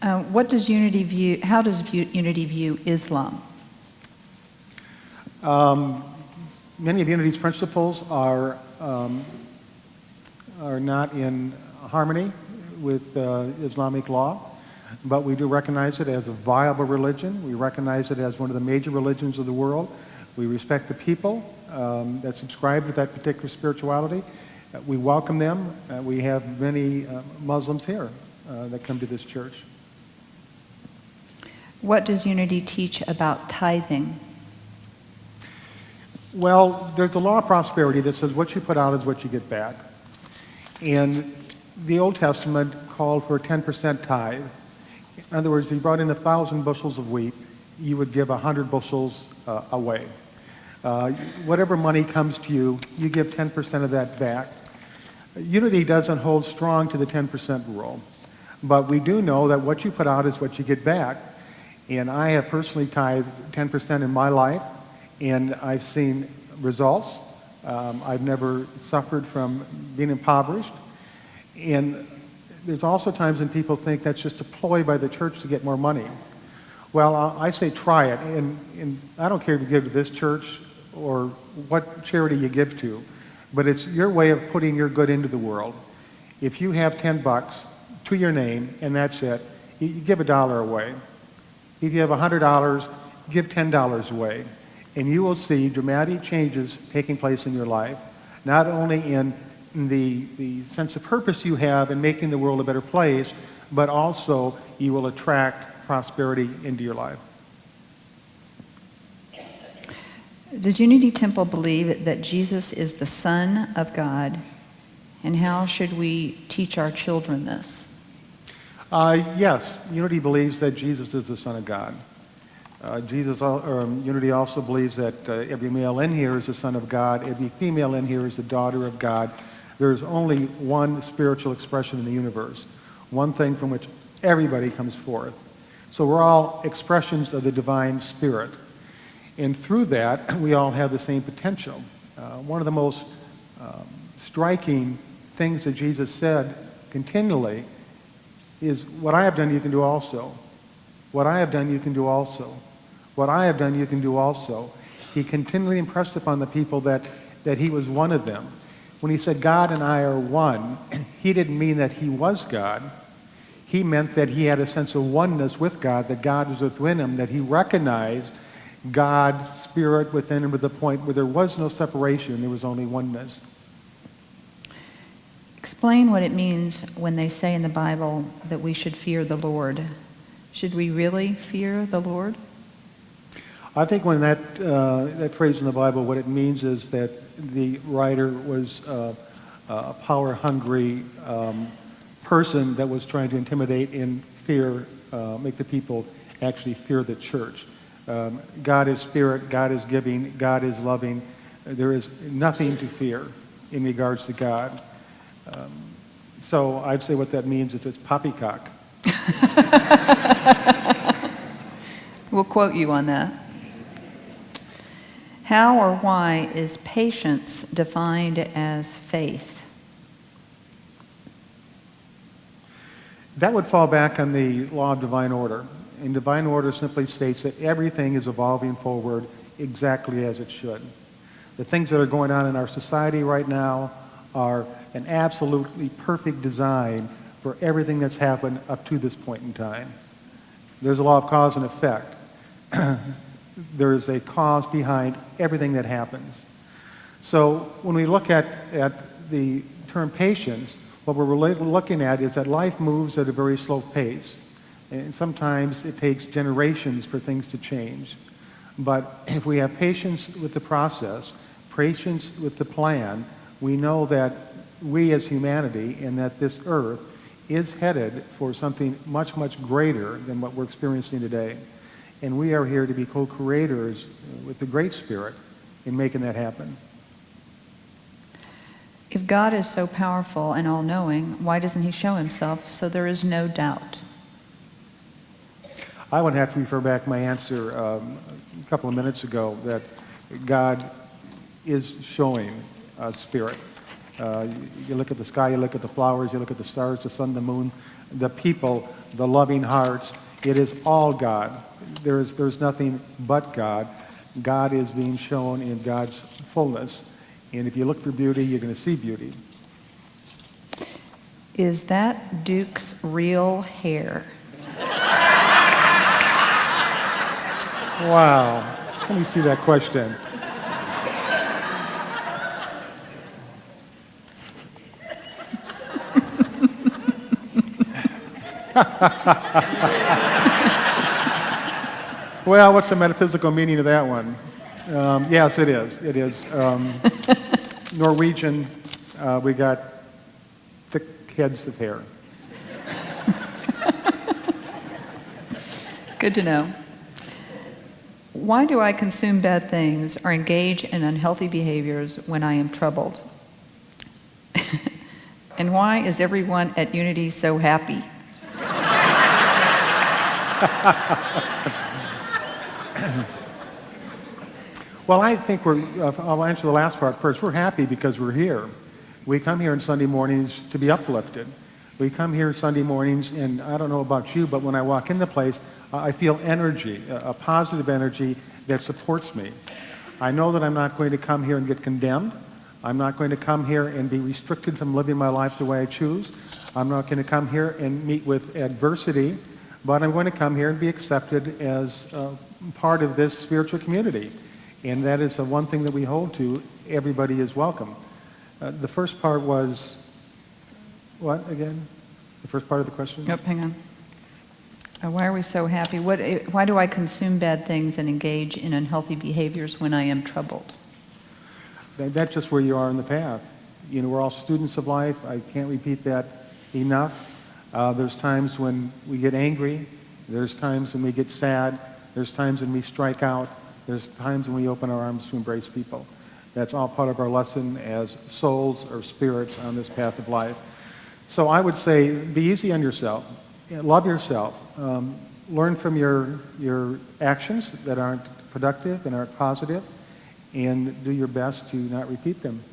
How does Unity view Islam? Many of Unity's principles are not in harmony with Islamic law, but we do recognize it as a viable religion. We recognize it as one of the major religions of the world. We respect the people that subscribe to that particular spirituality. We welcome them. We have many Muslims here that come to this church. What does Unity teach about tithing? Well, there's a law of prosperity that says what you put out is what you get back. And the Old Testament called for a 10% tithe. In other words, if you brought in 1,000 bushels of wheat, you would give 100 bushels away. Whatever money comes to you, you give 10% of that back. Unity doesn't hold strong to the 10% rule. But we do know that what you put out is what you get back. And I have personally tithed 10% in my life, and I've seen results. I've never suffered from being impoverished. And there's also times when people think that's just a ploy by the church to get more money. Well, I say try it. And I don't care if you give to this church or what charity you give to, but it's your way of putting your good into the world. If you have $10 to your name and that's it, you give $1 away. If you have $100, give $10 away. And you will see dramatic changes taking place in your life, not only in the sense of purpose you have in making the world a better place, but also you will attract prosperity into your life. Does Unity Temple believe that Jesus is the Son of God? And how should we teach our children this? Yes, Unity believes that Jesus is the Son of God. Unity also believes that every male in here is the son of God, every female in here is the daughter of God. There is only one spiritual expression in the universe, one thing from which everybody comes forth. So we're all expressions of the divine spirit. And through that, we all have the same potential. One of the most striking things that Jesus said continually is, what I have done, you can do also. What I have done, you can do also. What I have done, you can do also. He continually impressed upon the people that he was one of them. When he said, God and I are one, he didn't mean that he was God. He meant that he had a sense of oneness with God, that God was within him, that he recognized God's spirit within him to the point where there was no separation, there was only oneness. Explain what it means when they say in the Bible that we should fear the Lord. Should we really fear the Lord? I think when that phrase in the Bible, what it means is that the writer was a power-hungry person that was trying to intimidate and fear, make the people actually fear the church. God is spirit, God is giving, God is loving. There is nothing to fear in regards to God. So I'd say what that means is it's poppycock. We'll quote you on that. How or why is patience defined as faith? That would fall back on the law of divine order. And divine order simply states that everything is evolving forward exactly as it should. The things that are going on in our society right now are an absolutely perfect design for everything that's happened up to this point in time. There's a law of cause and effect. There is a cause behind everything that happens. So when we look at the term patience, what we're really looking at is that life moves at a very slow pace. And sometimes it takes generations for things to change. But if we have patience with the process, patience with the plan, we know that we as humanity and that this earth is headed for something much, much greater than what we're experiencing today. And we are here to be co-creators with the Great Spirit in making that happen. If God is so powerful and all-knowing, why doesn't he show himself so there is no doubt? I would have to refer back my answer a couple of minutes ago that God is showing Spirit. You look at the sky, you look at the flowers, you look at the stars, the sun, the moon. the people, the loving hearts. It is all God. There's nothing but God. God is being shown in God's fullness. And if you look for beauty, you're going to see beauty. Is that Duke's real hair? Wow. Let me see that question. Well, what's the metaphysical meaning of that one? Yes, it is. It is. Norwegian, we got thick heads of hair. Good to know. Why do I consume bad things or engage in unhealthy behaviors when I am troubled? And why is everyone at Unity so happy? Well, I think I'll answer the last part first. We're happy because we're here. We come here on Sunday mornings to be uplifted. We come here Sunday mornings, and I don't know about you, but when I walk in the place, I feel energy, a positive energy that supports me. I know that I'm not going to come here and get condemned. I'm not going to come here and be restricted from living my life the way I choose. I'm not going to come here and meet with adversity, but I'm going to come here and be accepted as part of this spiritual community. And that is the one thing that we hold to. Everybody is welcome. The first part was, what again? The first part of the question? Nope, hang on. Why are we so happy? Why do I consume bad things and engage in unhealthy behaviors when I am troubled? That's just where you are in the path. You know, we're all students of life. I can't repeat that enough. There's times when we get angry. There's times when we get sad. There's times when we strike out. There's times when we open our arms to embrace people. That's all part of our lesson as souls or spirits on this path of life. So I would say be easy on yourself. Love yourself. Learn from your actions that aren't productive and aren't positive, and do your best to not repeat them.